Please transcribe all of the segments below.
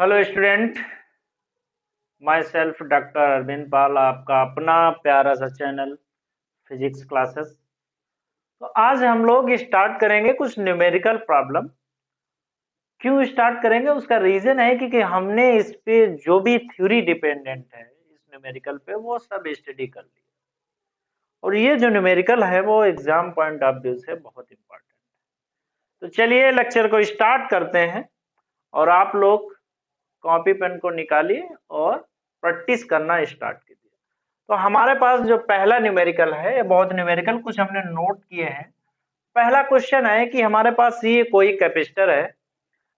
Hello student, myself doctor Arvind Pal, आपका अपना प्यारा सा चैनल फिजिक्स क्लासेस। तो आज हम लोग स्टार्ट करेंगे कुछ न्यूमेरिकल प्रॉब्लम। क्यों स्टार्ट करेंगे, उसका रीजन है कि हमने इस पे जो भी थ्योरी डिपेंडेंट है इस न्यूमेरिकल पे वो सब स्टडी कर लिया, और ये जो न्यूमेरिकल है वो एग्जाम पॉइंट ऑफ व्यू से बहुत इंपॉर्टेंट है। तो चलिए लेक्चर को स्टार्ट करते हैं, और आप लोग कॉपी पेन को निकालिए और प्रैक्टिस करना स्टार्ट कीजिए। तो हमारे पास जो पहला न्यूमेरिकल है, ये बहुत न्यूमेरिकल कुछ हमने नोट किए हैं। पहला क्वेश्चन है कि हमारे पास ये कोई कैपेसिटर है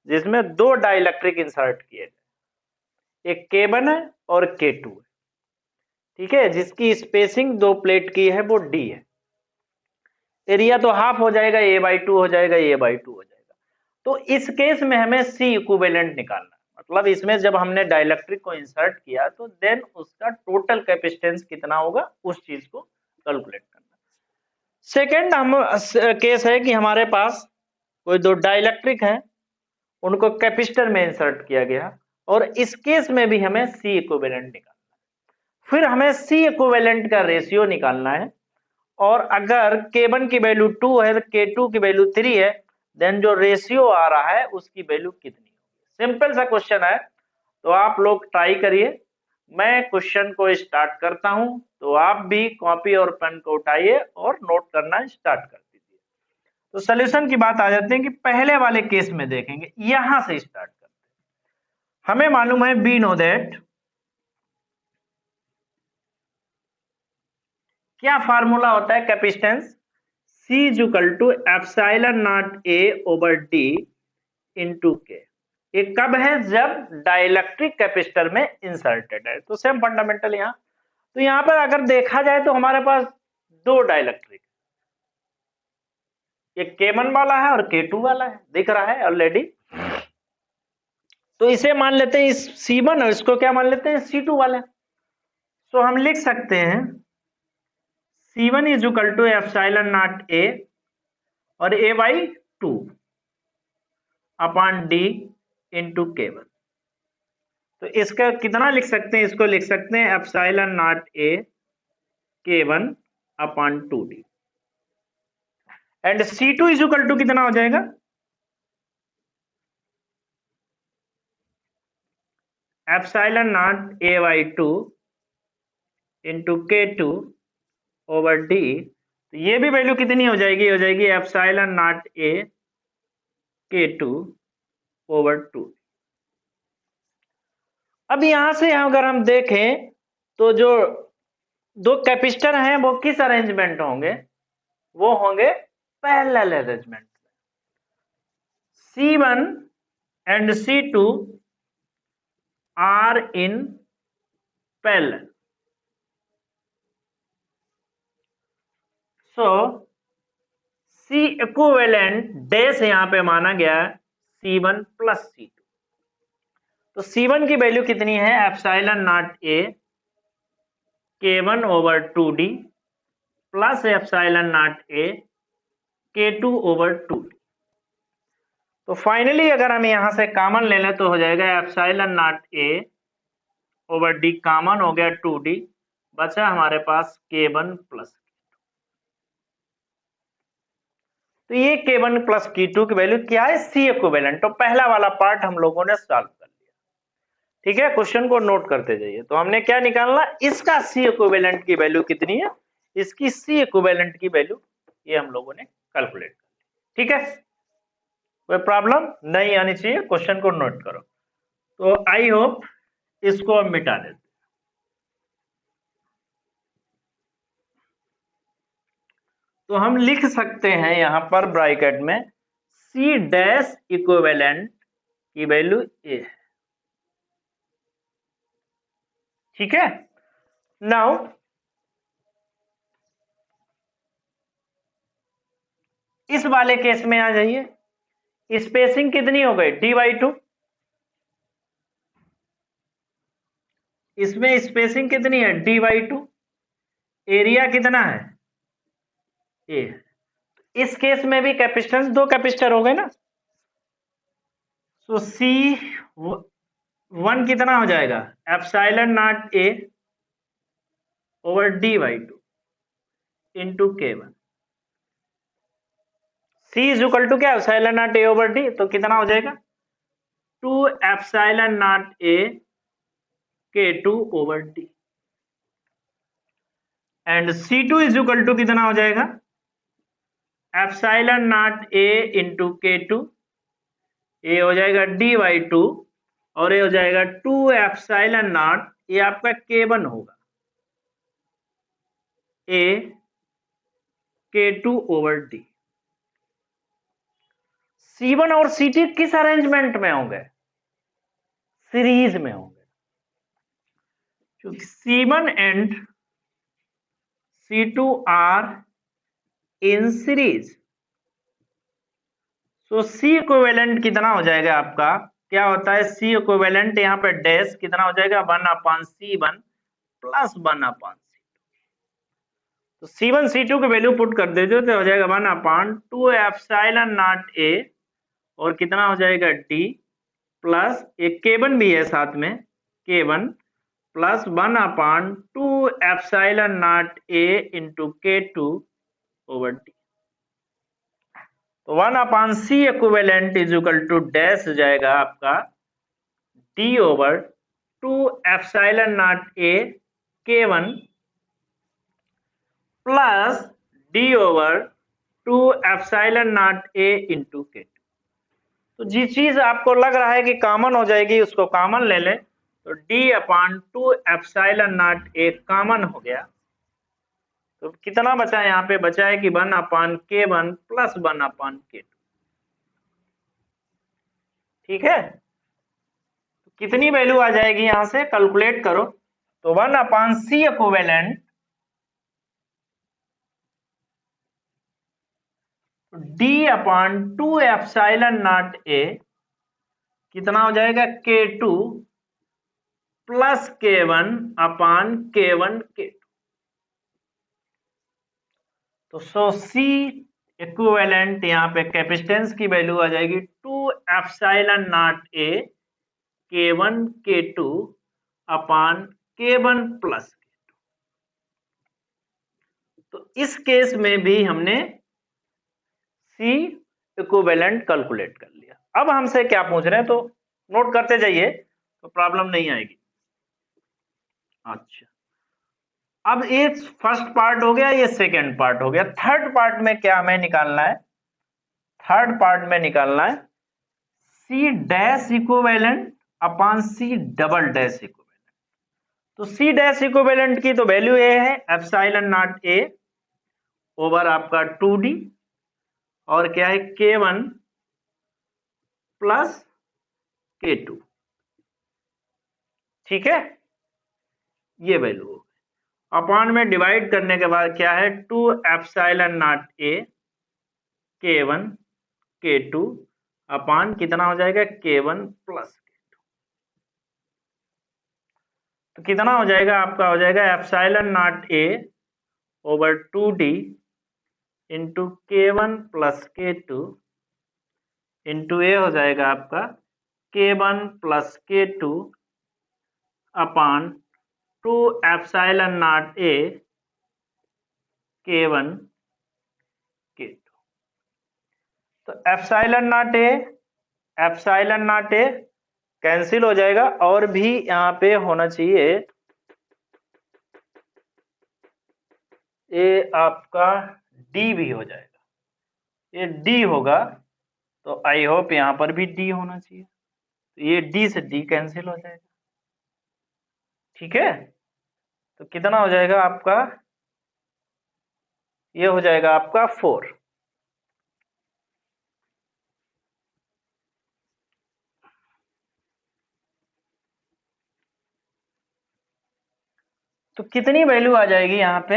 जिसमें दो डाइलेक्ट्रिक इंसर्ट किए गए, एक K1 है और K2 है। ठीक है, जिसकी स्पेसिंग दो प्लेट की है वो D है। एरिया तो हाफ हो जाएगा, A/2 हो जाएगा, A/2 हो जाएगा। तो इस केस में हमें C इक्विवेलेंट निकालना है। मतलब इसमें जब हमने डाइलेक्ट्रिक को इंसर्ट किया तो देन उसका टोटल कैपेसिटेंस कितना होगा उस चीज को कैलकुलेट करना। सेकेंड हम केस है कि हमारे पास कोई दो डाइलेक्ट्रिक है, उनको कैपेसिटर में इंसर्ट किया गया, और इस केस में भी हमें सी इक्विवेलेंट निकालना है। फिर हमें सी इक्विवेलेंट का रेशियो निकालना है, और अगर K1 की वैल्यू 2 है तो K2 की वैल्यू 3 है, देन जो रेशियो आ रहा है उसकी वैल्यू कितनी होगी। सिंपल सा क्वेश्चन है, तो आप लोग ट्राई करिए। मैं क्वेश्चन को स्टार्ट करता हूं, तो आप भी कॉपी और पेन को उठाइए और नोट करना स्टार्ट कर दीजिए। तो सॉल्यूशन की बात आ जाते हैं कि पहले वाले केस में देखेंगे, यहां से स्टार्ट करते हैं। हमें मालूम है, वी नो दैट, क्या फार्मूला होता है capacitance, C is equal to epsilon not A over D into K. ये कब है, जब डाइलेक्ट्रिक कैपेसिटर में इंसर्टेड है। तो सेम फंडामेंटल यहाँ। तो यहाँ पर अगर देखा जाए तो हमारे पास दो डाइलेक्ट्रिक, एक K1 वाला है और K2 वाला है, दिख रहा है ऑलरेडी। तो इसे मान लेते हैं इस C1, और इसको क्या मान लेते हैं C2 वाला। तो हम लिख सकते हैं C1 is equal to epsilon not A और A/2 upon D into K1। तो इसका कितना लिख सकते हैं, इसको लिख सकते हैं epsilon not A K1 upon 2D, and C2 is equal to कितना हो जाएगा, epsilon naught A/2 into K2 over D। तो ये भी वैल्यू कितनी हो जाएगी, epsilon not A K2 over 2। अब यहां से अगर हम देखें तो जो दो कैपेसिटर हैं वो किस अरेंजमेंट होंगे, वो होंगे parallel arrangement. C1 and C2 are in parallel. So C equivalent dash यहां पे माना गया है C1 प्लस C2। तो C1 की वैल्यू कितनी है, epsilon not A K1 over 2D plus epsilon not A K2 over 2D। तो फाइनली अगर हम यहां से कॉमन ले लें तो हो जाएगा epsilon not A over D, common हो गया 2D, बचा हमारे पास K1 प्लस। तो ये K1 प्लस K2 की वैल्यू क्या है, C इक्विवेलेंट। तो पहला वाला पार्ट हम लोगों ने सॉल्व कर लिया। ठीक है, क्वेश्चन को नोट करते जाइए। तो हमने क्या निकालना, इसका C इक्विवेलेंट की वैल्यू कितनी है, इसकी C इक्विवेलेंट की वैल्यू ये हम लोगों ने कैलकुलेट कर। ठीक है, कोई प्रॉब्लम नहीं आनी चाहिए, क्वेश्चन को नोट करो। तो आई होप इसको हम मिटा देते। तो हम लिख सकते हैं यहां पर ब्रैकेट में C डैश इक्विवेलेंट की वैल्यू A है। ठीक है, नाउ इस वाले केस में आ जाइए, स्पेसिंग कितनी हो गई, D/2। इसमें स्पेसिंग कितनी है, D/2। एरिया कितना है, A। इस केस में भी कैपेसिटेंस, दो कैपेसिटर हो गए ना। सो C 1 कितना हो जाएगा, epsilon not a over d by two into K1। C is equal to क्या, epsilon not a over D, तो कितना हो जाएगा 2 epsilon not a K2 over D. And C2 is equal to कितना हो जाएगा, epsilon not A into K2, ये हो जाएगा डी बाई टू, और ये हो जाएगा 2 एप्सिलॉन नॉट, ये आपका K1 होगा, ए K2 ओवर डी। C1 और C2 किस अरेंजमेंट में होंगे, सीरीज में होंगे, क्योंकि C1 and C2 are in series. So C equivalent कितना हो जाएगा आपका, क्या होता है C इक्विवेलेंट, यहाँ पे डैश कितना हो जाएगा 1/C1 प्लस 1/C2। तो C1 C2 की वैल्यू पुट कर देते तो हो जाएगा 1/2 एप्सिलॉन नॉट ए, और कितना हो जाएगा D प्लस एक K1 भी है साथ में, K1 plus 1/2 epsilon not A into K2 over D. तो 1/C equivalent is equal to dash हो जाएगा आपका D over 2 epsilon not a K1 plus D over 2 epsilon not A into K2। तो जिस चीज आपको लग रहा है कि कॉमन हो जाएगी उसको कॉमन ले लें, तो D/2 epsilon not a common हो गया, तो कितना बचा है, यहाँ पे बचा है कि 1/K1 प्लस 1/K2। ठीक है, तो कितनी वैल्यू आ जाएगी यहां से कैलकुलेट करो, तो 1/C equivalent D/2 epsilon not a कितना हो जाएगा K2 प्लस K1/K1 K2। तो सो C इक्विवेलेंट यहाँ पे कैपेसिटेंस की वैल्यू आ जाएगी 2 epsilon not a K1 K2 upon K1 plus K2। तो इस केस में भी हमने C इक्विवेलेंट कैलकुलेट कर लिया। अब हमसे क्या पूछ रहे हैं, तो नोट करते जाइए तो प्रॉब्लम नहीं आएगी। अच्छा, अब ये फर्स्ट पार्ट हो गया, ये सेकेंड पार्ट हो गया। थर्ड पार्ट में क्या हमें निकालना है, थर्ड पार्ट में निकालना है C डैश इक्विवेलेंट अपान C डबल डैश इक्विवेलेंट। तो C डैश इक्विवेलेंट की तो वैल्यू ये है एप्सिलॉन नॉट ए ओवर आपका 2D, और क्या है K1 प्लस K2। ठीक है, ये वैल्यू हो गई। अपान में डिवाइड करने के बाद क्या है 2 epsilon not a K1 K2 अपान कितना हो जाएगा K1 प्लस K2। तो कितना हो जाएगा आपका, हो जाएगा epsilon not a over 2D into K1 plus K2 into a हो जाएगा आपका K1 plus K2 upon 2 epsilon not a K1 K2। तो एप्सिलॉन नॉट ए कैंसिल हो जाएगा, और भी यहाँ पे होना चाहिए ये आपका D भी हो जाएगा, ये D होगा, तो आई होप यहाँ पर भी D होना चाहिए, तो ये D से D कैंसिल हो जाएगा। ठीक है, तो कितना हो जाएगा आपका, ये हो जाएगा आपका 4। तो कितनी वैल्यू आ जाएगी यहाँ पे,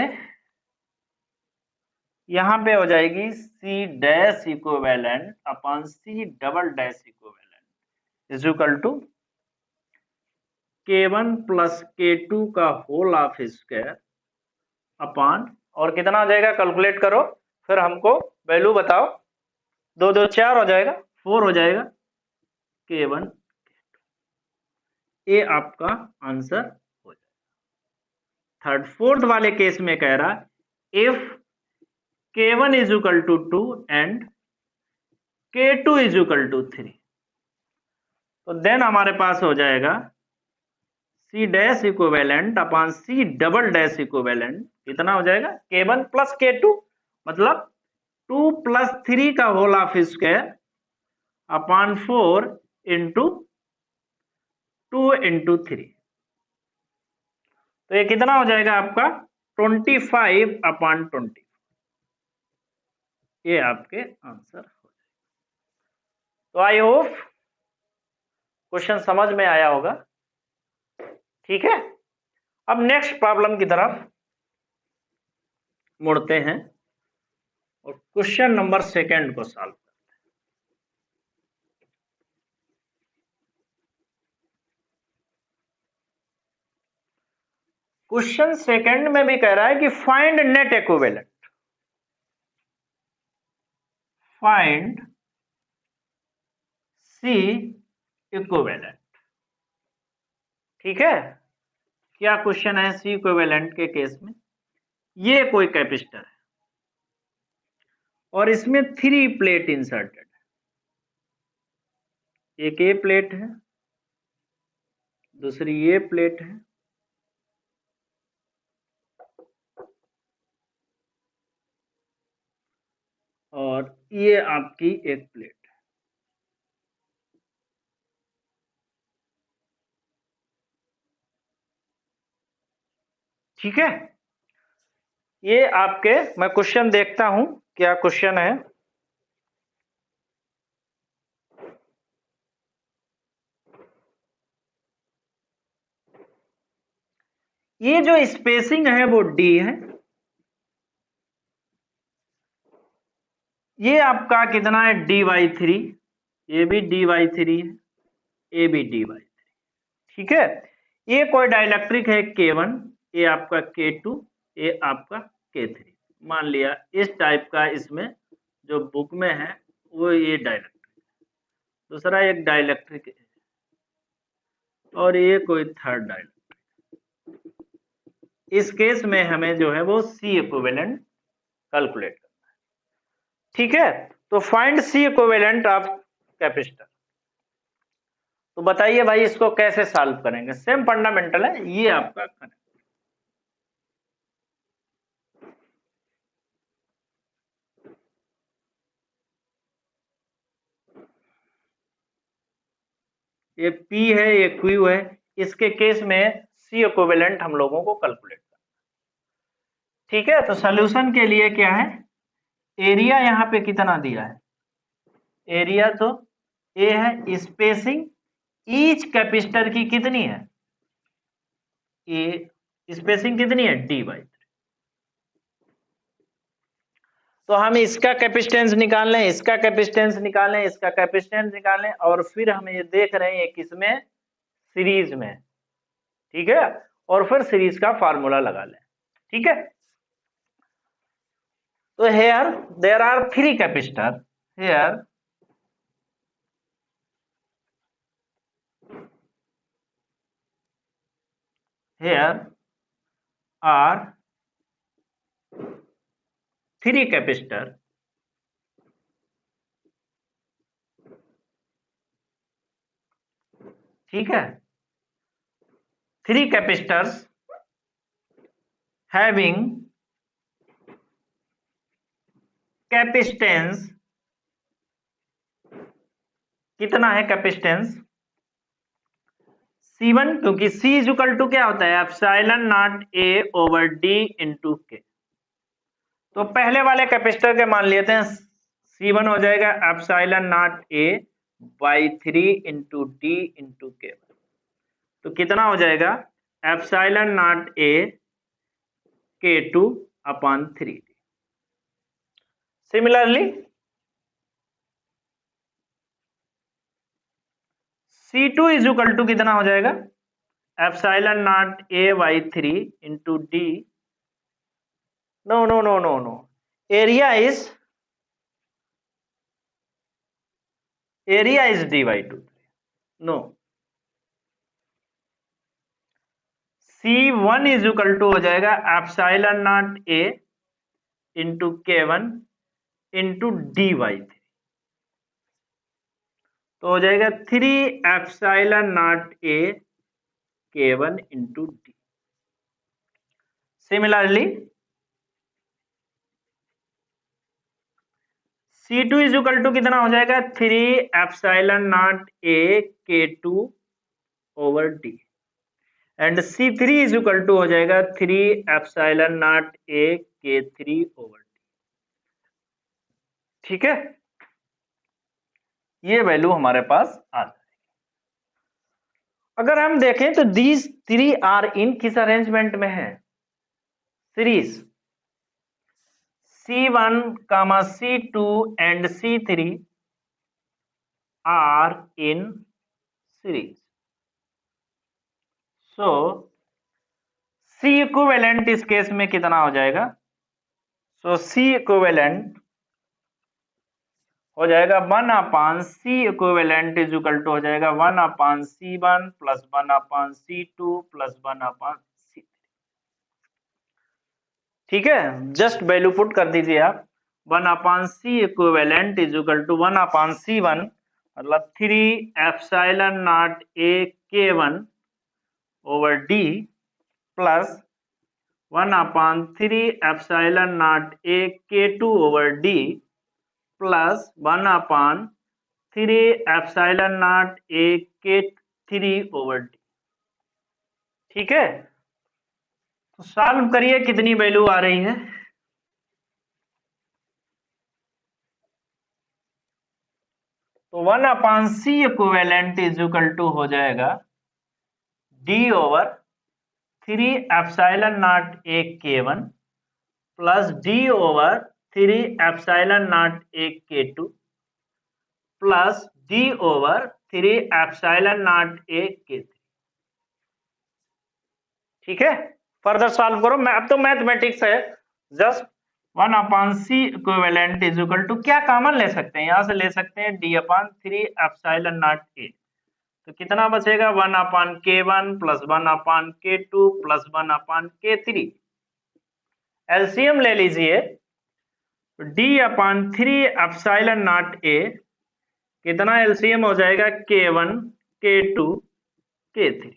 यहाँ पे हो जाएगी C dash equivalent upon C double dash equivalent is equal to K1 plus K2 का होल ऑफ स्क्वायर अपॉन, और कितना हो जाएगा कैलकुलेट करो, फिर हमको वैल्यू बताओ, 2 2 4 हो जाएगा, 4 हो जाएगा K1। ये आपका आंसर हो जाएगा। थर्ड फोर्थ वाले केस में कह रहा if k1 is equal to 2 and k2 is equal to 3, तो देन हमारे पास हो जाएगा C dash equivalent upon C double dash equivalent कितना हो जाएगा k1 प्लस k2 मतलब 2 प्लस 3 का whole of square upon 4 into 2 into 3, तो ये कितना हो जाएगा आपका 25 अपॉन 20, ये आपके आंसर हो जाएगा। तो आई होप क्वेश्चन समझ में आया होगा। ठीक है, अब नेक्स्ट प्रॉब्लम की तरफ मुड़ते हैं और क्वेश्चन नंबर सेकंड को सॉल्व करते हैं। क्वेश्चन सेकंड में भी कह रहा है कि find net equivalent, find C equivalent. ठीक है, क्या क्वेश्चन है C इक्विवेलेंट के केस में, ये कोई कैपेसिटर है और इसमें 3 प्लेट इंसर्टेड है, एक ये प्लेट है, दूसरी ये प्लेट है और ये आपकी एक प्लेट है। ठीक है, ये आपके, मैं क्वेश्चन देखता हूं क्या क्वेश्चन है। ये जो स्पेसिंग है वो d है, ये आपका कितना है d/3, ये भी d/3 है, ये भी d/3। ठीक है, ये कोई डाइलेक्ट्रिक है k1, ये आपका k2, ये आपका k3, मान लिया इस टाइप का, इसमें जो बुक में है वो ये डाइलेक्ट्रिक, दूसरा एक डाइलेक्ट्रिक है और ये कोई थर्ड डाइलेक्ट्रिक। इस केस में हमें जो है वो C इक्विवेलेंट कैलकुलेट करना है। ठीक है, तो find C equivalent of capacitor. तो बताइए भाई इसको कैसे सॉल्व करेंगे, सेम फंडामेंटल है, ये आपका करें। ये P है, ये Q है, इसके केस में C इक्विवेलेंट हम लोगों को कैलकुलेट करना। ठीक है, तो सॉल्यूशन के लिए क्या है, एरिया यहाँ पे कितना दिया है, एरिया तो A है, स्पेसिंग ईच कैपेसिटर की कितनी है, ए स्पेसिंग कितनी है d/3, तो हम इसका कैपेसिटेंस निकाल लें, इसका कैपेसिटेंस निकाल लें, इसका कैपेसिटेंस निकाल लें और फिर हम ये देख रहे हैं किसमें, सीरीज में। ठीक है, और फिर सीरीज का फार्मूला लगा लें। ठीक है, तो here there are 3 capacitor, here are 3 capacitor ठीक है, 3 कैपेसिटर्स हैविंग कैपेसिटेंस, कितना है कैपेसिटेंस C1, क्योंकि C इज इक्वल टू क्या होता है epsilon not A over D into K. तो पहले वाले कैपेसिटर के मान लेते हैं, C1 हो जाएगा epsilon not A by 3 into D into K, तो कितना हो जाएगा epsilon not A K2 upon 3D। Similarly C2 is equal to कितना हो जाएगा epsilon not A by 3 into D, no no no no no, area is d/2, no, C1 is equal to हो जाएगा epsilon not A into K1 into dy3, तो हो जाएगा 3 epsilon not a K1 into D. Similarly C2 is equal to कितना हो जाएगा 3 epsilon not a K2 over D, and C3 is equal to हो जाएगा 3 epsilon not A K3 over D. ठीक है, ये वैल्यू हमारे पास आ जाएगी। अगर हम देखें तो दीज 3 आर इन किस अरेंजमेंट में है, series C1, C2 and C3 are in series. So C equivalent इस केस में कितना हो जाएगा, so C equivalent हो जाएगा 1/C equivalent is equal to हो जाएगा 1/C1 plus 1/C2 plus 1/C3। ठीक है, जस्ट वैल्यू पुट कर दीजिए आप, 1/C equivalent is equal to 1/C1 मतलब 3 epsilon not a K1 over D plus 1/3 epsilon not a K2 over D plus 1/3 epsilon not A K3 over D. ठीक है, तो solve करिए कितनी वैल्यू आ रही है। तो 1/C equivalent is equal to हो जाएगा D over 3 epsilon not a K1 plus D over 3 epsilon not a K2 plus D over 3 epsilon not A K3। ठीक है, फर्दर सॉल्व करो। मैं अब तो मैथमेटिक्स है, just 1/C equivalent is equal to क्या कॉमन ले सकते हैं, यहां से ले सकते हैं d/3 एप्सिलॉन नॉट ए, तो कितना बचेगा 1/K1 plus 1/K2 plus 1/K3। LCM ले लीजिए, d/3 एप्सिलॉन नॉट ए कितना एलसीएम हो जाएगा K1 K2 K3,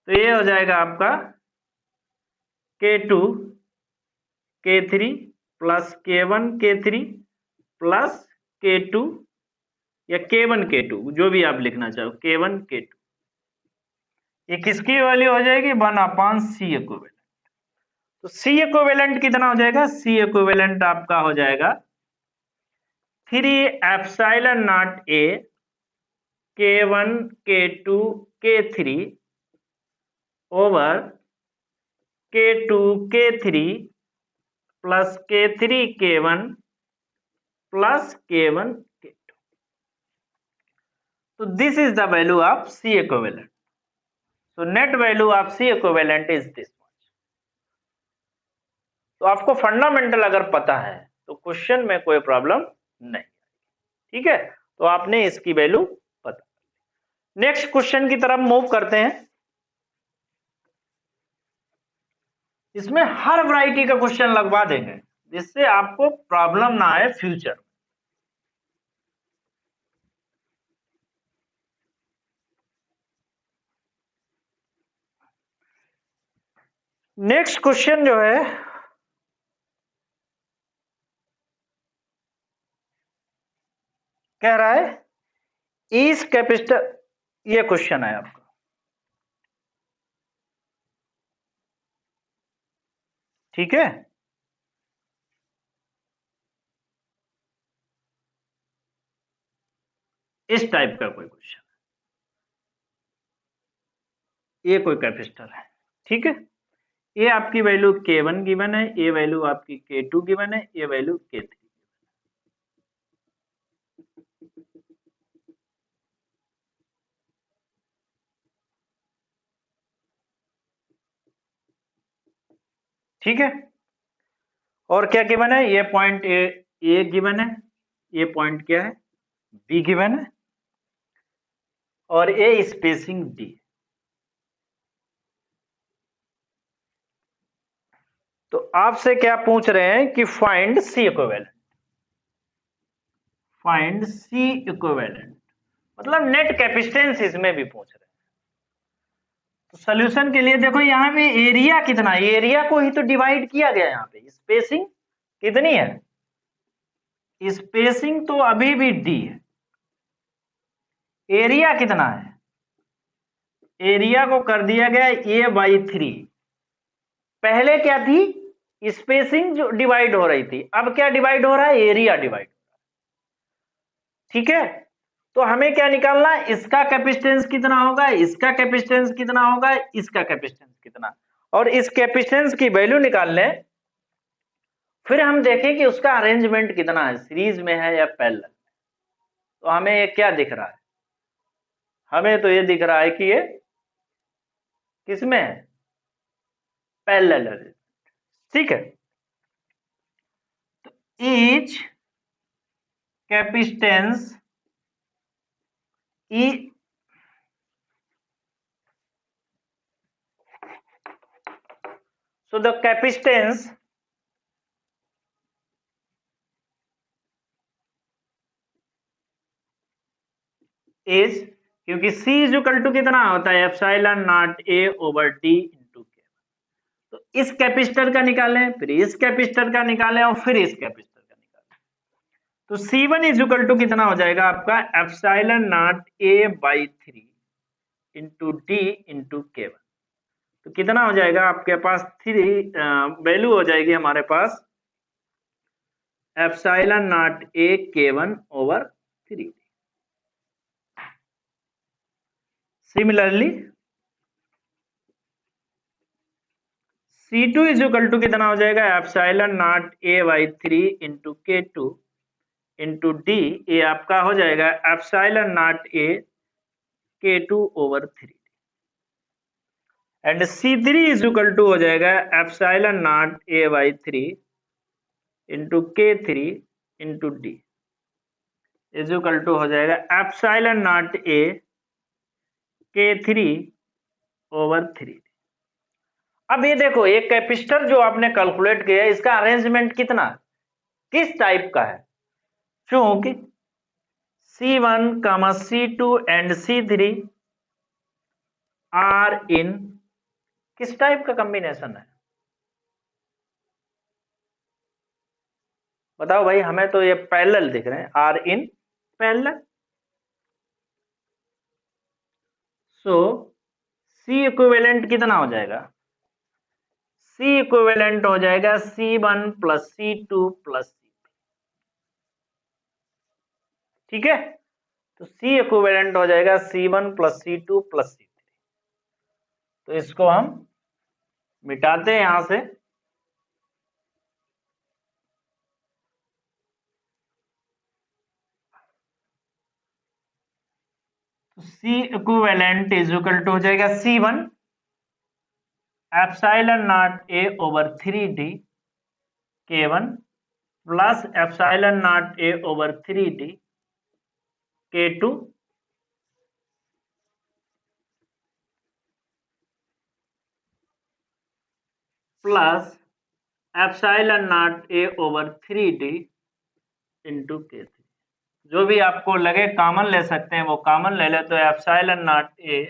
तो ये हो जाएगा आपका K2 K3 plus K1 K3 plus K2 या K1 K2 जो भी आप लिखना चाहो, K1 K2, ये किसकी वैल्यू हो जाएगी 1/C इक्विवेलेंट। तो C इक्विवेलेंट कितना हो जाएगा, C इक्विवेलेंट आपका हो जाएगा 3 epsilon not a K1 K2 K3 over K2 K3 plus K3 K1 plus K1 K2। तो this is the value of C equivalent. So net value of C equivalent is this much. तो आपको fundamental अगर पता है तो question में कोई problem नहीं। ठीक है, तो आपने इसकी वैल्यू पता। नेक्स्ट क्वेश्चन की तरफ मूव करते हैं। इसमें हर वैरायटी का क्वेश्चन लगवा देंगे जिससे आपको प्रॉब्लम ना आए फ्यूचर। नेक्स्ट क्वेश्चन जो है कह रहा है इस कैपेसिटर, ये क्वेश्चन है आपका। ठीक है, इस टाइप का कोई क्वेश्चन, ये कोई कैपेसिटर है। ठीक है, ये आपकी वैल्यू K1 गिवन है, ये वैल्यू आपकी K2 गिवन है, ये वैल्यू K3। ठीक है, और क्या गिवन है, ये पॉइंट ए गिवन है, ये पॉइंट क्या है बी गिवन है, और ए स्पेसिंग डी। आपसे क्या पूछ रहे हैं कि find C equivalent, find C equivalent मतलब नेट कैपेसिटेंस इसमें भी पूछ रहे हैं। तो सॉल्यूशन के लिए देखो यहाँ पे एरिया कितना है, एरिया को ही तो डिवाइड किया गया, यहाँ पे स्पेसिंग कितनी है, स्पेसिंग तो अभी भी डी है, एरिया कितना है, एरिया को कर दिया गया a/3। पहले क्या थी, स्पेसिंग जो डिवाइड हो रही थी, अब क्या डिवाइड हो रहा है, एरिया डिवाइड। ठीक है, तो हमें क्या निकालना है, इसका कैपेसिटेंस कितना होगा, इसका कैपेसिटेंस कितना होगा, इसका कैपेसिटेंस कितना, और इस कैपेसिटेंस की वैल्यू निकाल लें। फिर हम देखें कि उसका अरेंजमेंट कितना है, सीरीज में है या पैरेलल। तो हमें ये क्या दिख रहा है, हमें तो ये दिख रहा है कि ये किसमें है, पैरेलल अरेंजमेंट। ठीक है, तो each capacitance E so the capacitance is, क्योंकि C इज इक्वल टू कितना होता है, epsilon not A over D into K. तो इस कैपेसिटर का निकालें, फिर इस कैपेसिटर का निकालें, और फिर इस कैपेसिटर का निकालें। तो C1 इज इक्वल टू कितना हो जाएगा आपका, epsilon naught A/3 into D into K1। तो कितना हो जाएगा आपके पास, 3 वैल्यू हो जाएगी हमारे पास epsilon not A K1 over 3। Similarly C2 is equal to कितना हो जाएगा, epsilon naught A/3 into K2 into D, ये आपका हो जाएगा epsilon not A K2 over 3। And C3 is equal to हो जाएगा epsilon naught A/3 into K3 into D is equal to हो जाएगा epsilon not A K3 over 3। अब ये देखो, ये कैपेसिटर जो आपने कैलकुलेट किया, इसका अरेंजमेंट कितना, किस टाइप का है, चूंकि C1, C2 and C3 are in किस टाइप का कॉम्बिनेशन है, बताओ भाई, हमें तो ये पैरेलल दिख रहे हैं, are in parallel. So C equivalent कितना हो जाएगा, C इक्विवेलेंट हो जाएगा C1 plus C2 plus C3। ठीक है, तो C इक्विवेलेंट हो जाएगा C1 plus C2 plus C3। तो इसको हम मिटाते हैं यहां से, तो C equivalent is equal to हो जाएगा C1 epsilon not A over 3D K1 plus epsilon not A over 3D K2 plus epsilon not A over 3D into K3। जो भी आपको लगे कॉमन ले सकते हैं, वो कॉमन ले ले, तो epsilon not A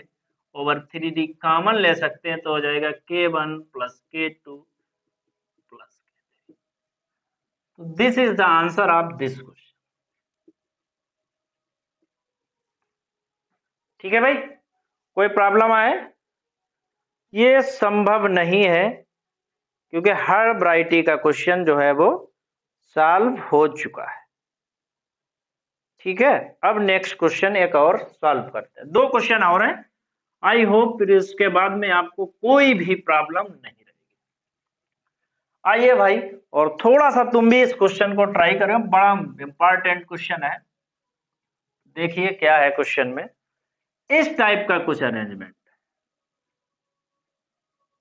over 3D common ले सकते हैं, तो हो जाएगा K1 plus K2 plus K3। तो this is the answer of this question. ठीक है भाई, कोई प्रॉब्लम आए, ये संभव नहीं है, क्योंकि हर वैरायटी का क्वेश्चन जो है वो सॉल्व हो चुका है। ठीक है, अब नेक्स्ट क्वेश्चन एक और सॉल्व करते हैं, 2 क्वेश्चन और हैं। आई होप फिर इसके बाद में आपको कोई भी प्रॉब्लम नहीं रहेगी। आइए भाई, और थोड़ा सा तुम भी इस क्वेश्चन को ट्राई करो, बड़ा इंपॉर्टेंट क्वेश्चन है। देखिए क्या है क्वेश्चन में, इस टाइप का कुछ अरेंजमेंट,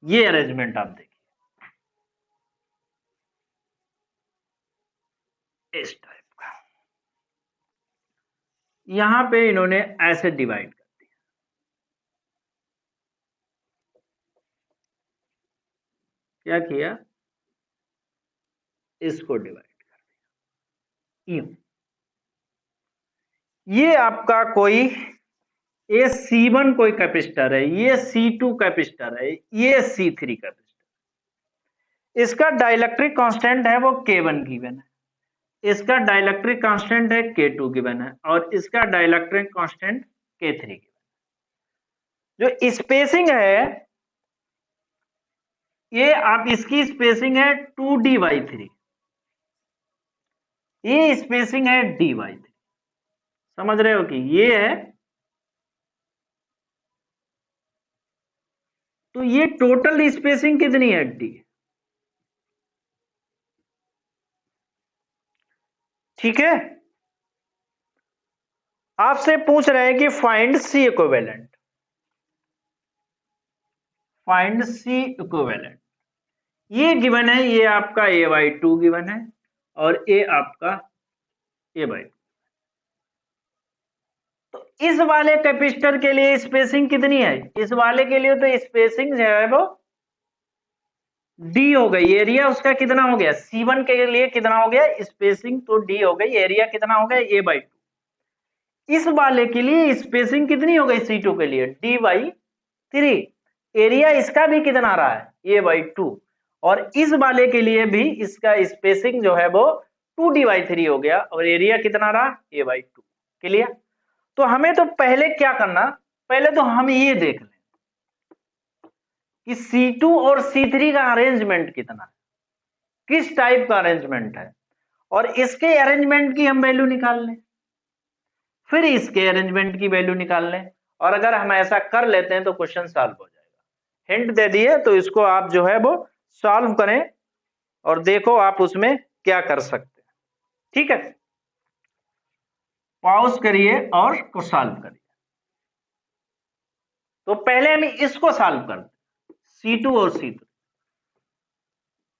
ये अरेंजमेंट आप देखिए, इस टाइप का, यहां पे इन्होंने ऐसे डिवाइड कर दिया, क्या किया, इसको डिवाइड कर दिया। ये आपका कोई ये C1 कोई कैपेसिटर है, ये C2 कैपेसिटर है, ये C3 कैपेसिटर। इसका डाइलेक्ट्रिक कांस्टेंट है वो K1 गिवन है, इसका डाइलेक्ट्रिक कांस्टेंट है K2 गिवन है, और इसका डाइलेक्ट्रिक कांस्टेंट K3 गिवन। जो स्पेसिंग है ये आप इसकी स्पेसिंग है 2d/3, ये स्पेसिंग है d/3। समझ रहे हो कि ये है, तो ये टोटल स्पेसिंग कितनी है d। ठीक है, आपसे पूछ रहे हैं कि find C equivalent, find C equivalent. ये गिवन है, ये आपका a/2 गिवन है और ये आपका a/2। तो इस वाले कैपेसिटर के लिए स्पेसिंग कितनी है, इस वाले के लिए तो स्पेसिंग जो है वो d हो गई, एरिया उसका कितना हो गया, C1 के लिए कितना हो गया स्पेसिंग, तो d हो गई, एरिया कितना हो गया a/2। इस वाले के लिए स्पेसिंग कितनी हो गई C2 के लिए d/3, एरिया इसका भी कितना आ रहा है a/2, और इस वाले के लिए भी इसका स्पेसिंग जो है वो 2d/3 हो गया, और एरिया कितना रहा a/2। क्लियर। तो हमें तो पहले क्या करना, पहले तो हम ये देख लें कि C2 और C3 का अरेंजमेंट कितना है, किस टाइप का अरेंजमेंट है, और इसके अरेंजमेंट की हम वैल्यू निकाल लें, फिर इसके अरेंजमेंट की वैल्यू निकाल लें, और अगर हम ऐसा कर लेते हैं तो क्वेश्चन सॉल्व हो जाएगा। हिंट दे दिए, तो इसको आप जो है वो सॉल्व करें और देखो आप उसमें क्या कर सकते हैं। ठीक है, पॉज करिए और को सॉल्व करिए। तो पहले हम इसको सॉल्व करते हैं, C2 और C3।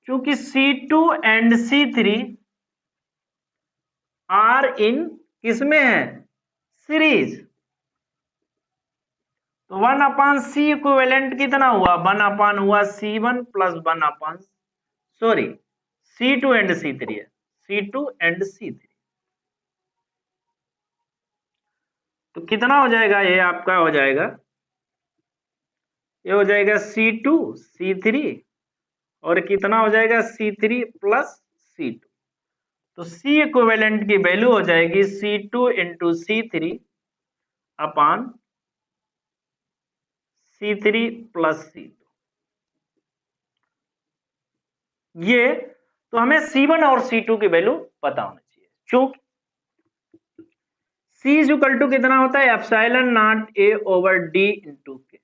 क्योंकि C2 and C3 are in किसमें है, सीरीज। तो 1/C इक्विवेलेंट कितना हुआ, 1 हुआ C1 plus 1 sorry C2 and C3 है, C2 एंड C3। तो कितना हो जाएगा, ये आपका हो जाएगा, ये हो जाएगा C2 C3, और कितना हो जाएगा C3 प्लस C2। तो C इक्विवेलेंट की वैल्यू हो जाएगी C2 इंटू C3 अपान C3 प्लस C2। ये तो हमें C1 और C2 की वैल्यू पता होना चाहिए, क्योंकि C इज इक्वल टू कितना होता है epsilon not A/D into K.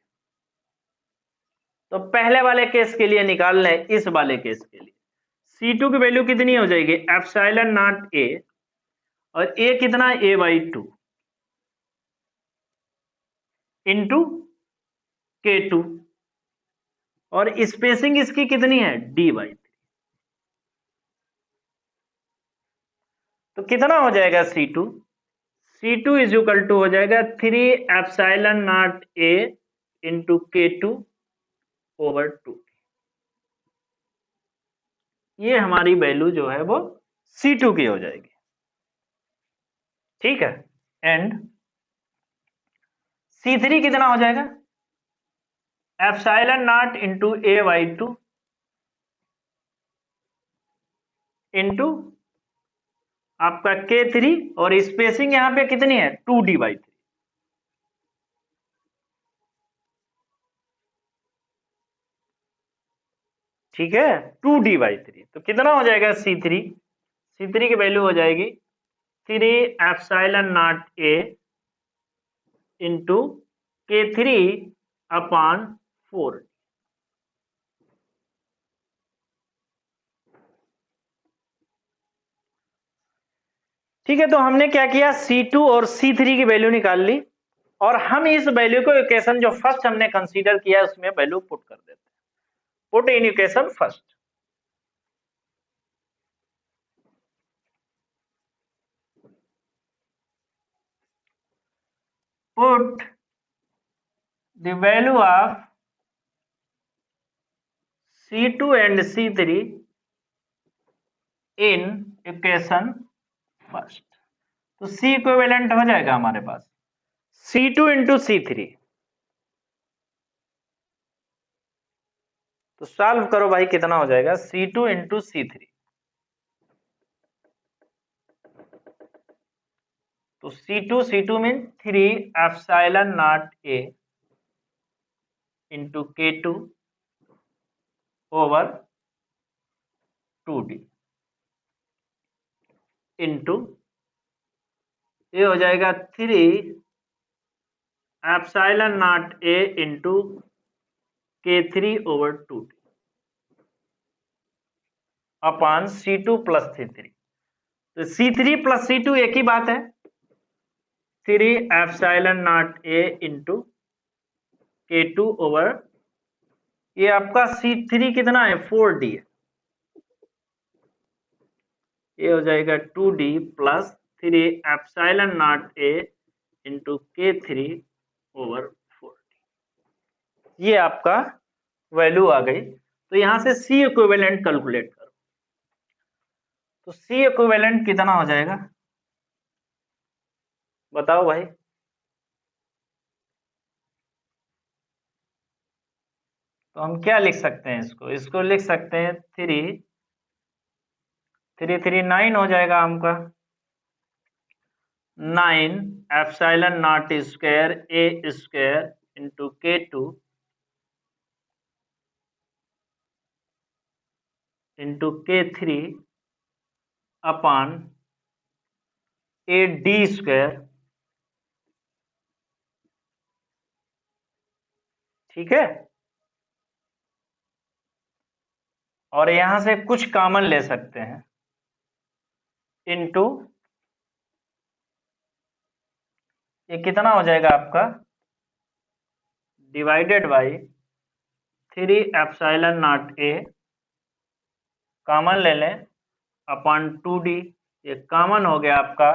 तो पहले वाले केस के लिए निकाल लें, इस वाले केस के लिए C2 की वैल्यू कितनी हो जाएगी एप्सिलॉन नॉट A, और A कितना a/2 इंटू K2, और स्पेसिंग इसकी कितनी है d/3। तो कितना हो जाएगा C2 इज इक्वल टू हो जाएगा 3 epsilon not A into K2/2। ये हमारी वैल्यू जो है वो C2 की हो जाएगी। ठीक है, एंड C3 कितना हो जाएगा epsilon not into A/2 into आपका K3, और स्पेसिंग यहां पे कितनी है 2d/3। ठीक है, 2d/3। तो कितना हो जाएगा C3 की वैल्यू हो जाएगी 3 epsilon not A into K3 अपान 4। ठीक है, तो हमने क्या किया C2 और C3 की वैल्यू निकाल ली, और हम इस वैल्यू को इक्वेशन जो फर्स्ट हमने कंसीडर किया उसमें वैल्यू पुट कर देते हैं। Put in equation first, put the value of C2 and C3 in equation first. तो C इक्विवेलेंट हो जाएगा हमारे पास C2 इंटू C3। तो सॉल्व करो भाई, कितना हो जाएगा C2 इंटू C3। तो C2 mean 3 epsilon not A into K2 over 2D into ये हो जाएगा 3 epsilon not A into K3 over 2D upon C2 plus C3। तो C3 प्लस C2 एक ही बात है, 3 epsilon not A into K2 over, ये आपका C3 कितना है 4D है, ये हो जाएगा 2D plus 3 epsilon not A into K3 over 4D। ये आपका वैल्यू आ गई। तो यहां से C इक्विवेलेंट कैलकुलेट करो। तो C इक्विवेलेंट कितना हो जाएगा बताओ भाई। तो हम क्या लिख सकते हैं इसको, इसको लिख सकते हैं 3 9 हो जाएगा हमका 9 epsilon not square A square into K2 into K3 upon 8D square. ठीक है, और यहां से कुछ कॉमन ले सकते हैं इंटू ये कितना हो जाएगा आपका divided by 3 epsilon not A common ले लें अपॉन 2D, ये कॉमन हो गया आपका।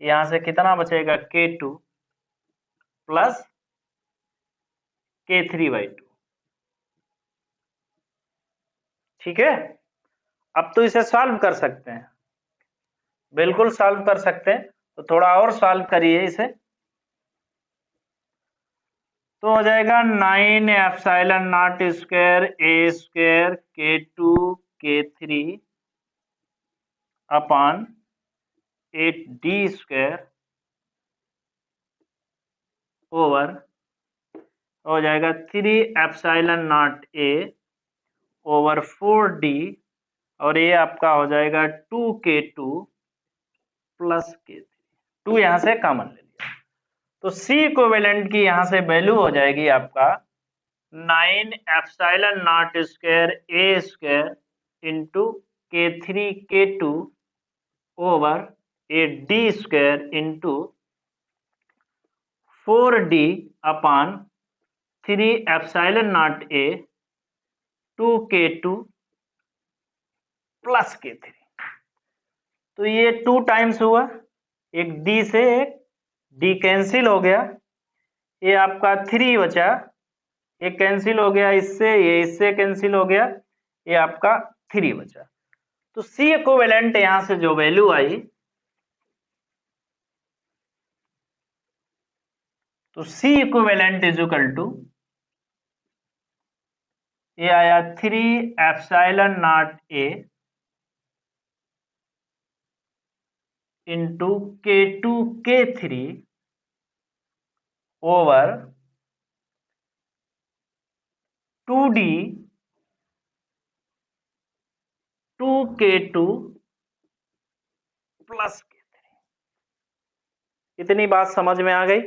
यहां से कितना बचेगा K2 प्लस K3/2। ठीक है, अब तो इसे सॉल्व कर सकते हैं, बिल्कुल सॉल्व कर सकते हैं। तो थोड़ा और सॉल्व करिए इसे। तो हो जाएगा 9 epsilon not square A square K2 K3 upon 8D square over हो जाएगा 3 epsilon not A over 4D, और ये आपका हो जाएगा 2K2 प्लस K3। 2 यहां से कॉमन ले लिया, तो C इक्विवेलेंट की यहां से वैल्यू हो जाएगी आपका 9 epsilon not square A square into K3 K2 over 8D square into 4D upon 3 epsilon not A 2K2 plus K3। तो ये 2 टाइम्स हुआ, एक D से एक D कैंसिल हो गया, ये आपका 3 बचा, ये कैंसिल हो गया इससे, ये इससे कैंसिल हो गया, ये आपका 3 बचा। तो C इक्विवेलेंट यहां से जो वैल्यू आई, तो C equivalent is equal to ये आया 3 epsilon not A into K2 K3 over 2D 2K2 plus K3। इतनी बात समझ में आ गई?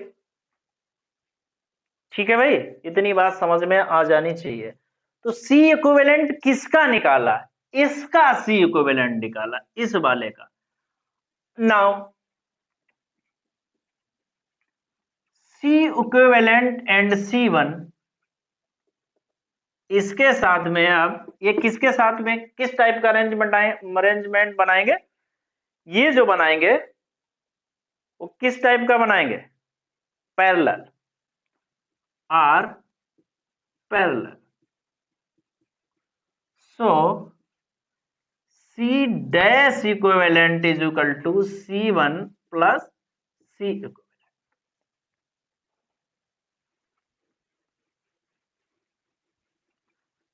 ठीक है भाई, इतनी बात समझ में आ जानी चाहिए। तो C इक्विवेलेंट किसका निकाला? इसका C इक्विवेलेंट निकाला, इस वाले का। Now C equivalent and C1, इसके साथ में अब ये किसके साथ में किस टाइप का अरेंजमेंट बनाएंगे? ये जो बनाएंगे वो किस टाइप का बनाएंगे? Parallel, are parallel. So C dash equivalent is equal to C1 plus C equivalent.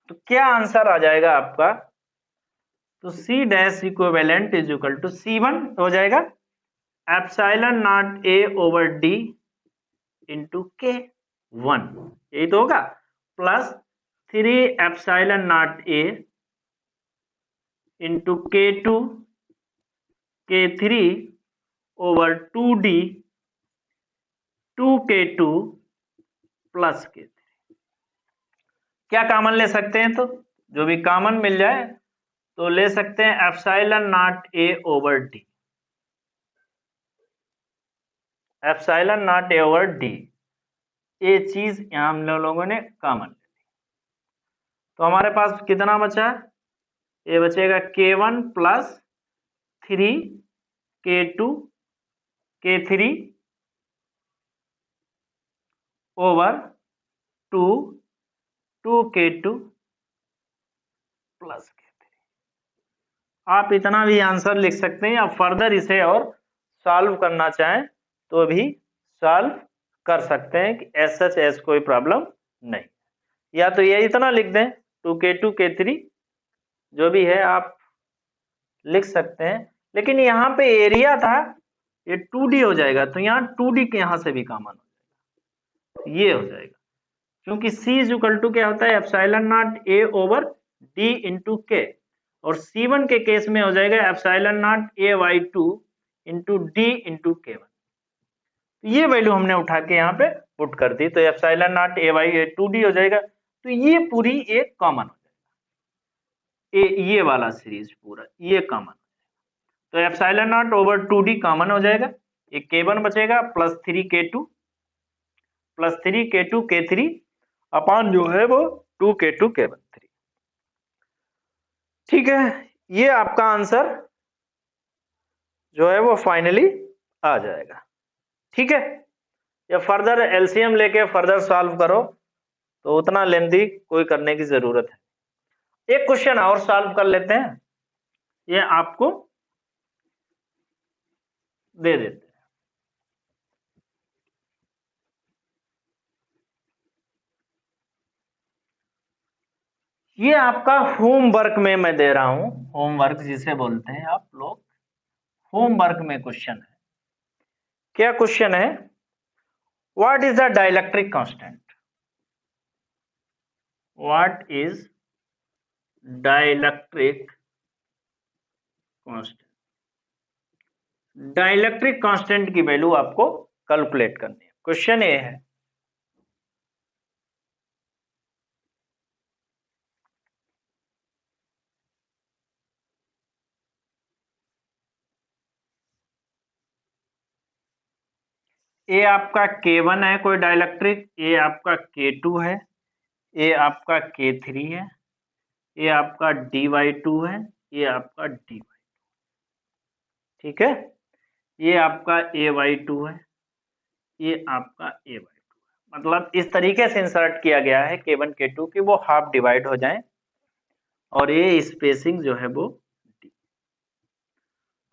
तो क्या आंसर आ जाएगा आपका? तो C dash equivalent is equal to C1 हो जाएगा epsilon not A over D into K1, यही तो होगा, plus 3 epsilon not A into K2 K3 over 2D 2K2 plus K3। क्या कॉमन ले सकते हैं? तो जो भी कॉमन मिल जाए तो ले सकते हैं epsilon not A over D, epsilon not A over D, ये चीज यहां हम लोगों ने कॉमन ले ली। तो हमारे पास कितना बचा? ये बचेगा K1 plus 3 K2 K3 over 2 2K2 plus K3। आप इतना भी आंसर लिख सकते हैं, या फर्दर इसे और सॉल्व करना चाहें तो भी सॉल्व कर सकते हैं कि एस कोई प्रॉब्लम नहीं। या तो ये इतना लिख दें 2K2 K3 जो भी है आप लिख सकते हैं, लेकिन यहाँ पे एरिया था ये 2D हो जाएगा, तो यहाँ 2D के यहाँ से भी कॉमन हो जाएगा, ये हो जाएगा, क्योंकि C इज इक्वल टू क्या होता है epsilon not A over D into K, और C1 के केस में हो जाएगा epsilon naught A/2 into D into K1। तो ये वैल्यू हमने उठा के यहाँ पे पुट कर दी, तो एप्सिलॉन नॉट A/2D हो जाएगा। तो ये पूरी एक कॉमन हो जाएगा, ये वाला सीरीज पूरा ये कॉमन, तो epsilon not over 2D common हो जाएगा, एक K1 बचेगा plus 3K2 plus 3K2 K3 अपान जो है वो 2K2 K1 3। ठीक है, ये आपका आंसर जो है वो फाइनली आ जाएगा। ठीक है, या फर्दर एलसीएम लेके फर्दर सॉल्व करो तो उतना लेंथी कोई करने की जरूरत है। एक क्वेश्चन और सॉल्व कर लेते हैं, ये आपको दे देते हैं। ये आपका होमवर्क में मैं दे रहा हूं, होमवर्क जिसे बोलते हैं आप लोग, होमवर्क में क्वेश्चन है। क्या क्वेश्चन है? What is the dielectric constant? What is dielectric constant? Dielectric constant की वैल्यू आपको कैलकुलेट करनी है। क्वेश्चन ये है, ये आपका K1 है कोई डाइलेक्ट्रिक, ये आपका K2 है, ये आपका K3 है, ये आपका dy2 है, ये आपका dy, ठीक है, ये आपका ay2 है, ये आपका ay2 है। मतलब इस तरीके से इंसर्ट किया गया है K1 K2 की वो हाफ डिवाइड हो जाए, और ये स्पेसिंग जो है वो d।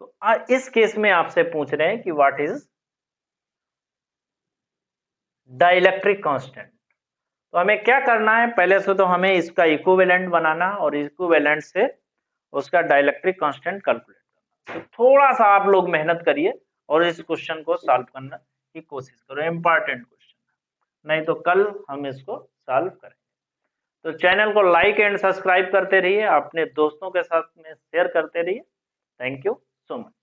तो इस केस में आपसे पूछ रहे हैं कि व्हाट इज डाइलेक्ट्रिक कांस्टेंट। तो हमें क्या करना है, पहले से तो हमें इसका इक्विवेलेंट बनाना और इक्विवेलेंट से उसका डाइलेक्ट्रिक कांस्टेंट कैलकुलेट करना। तो थोड़ा सा आप लोग मेहनत करिए और इस क्वेश्चन को सॉल्व करने की कोशिश करो, इंपॉर्टेंट क्वेश्चन, नहीं तो कल हम इसको सॉल्व करेंगे। तो चैनल को लाइक एंड सब्सक्राइब करते रहिए, अपने दोस्तों के साथ में शेयर करते रहिए। Thank you so much.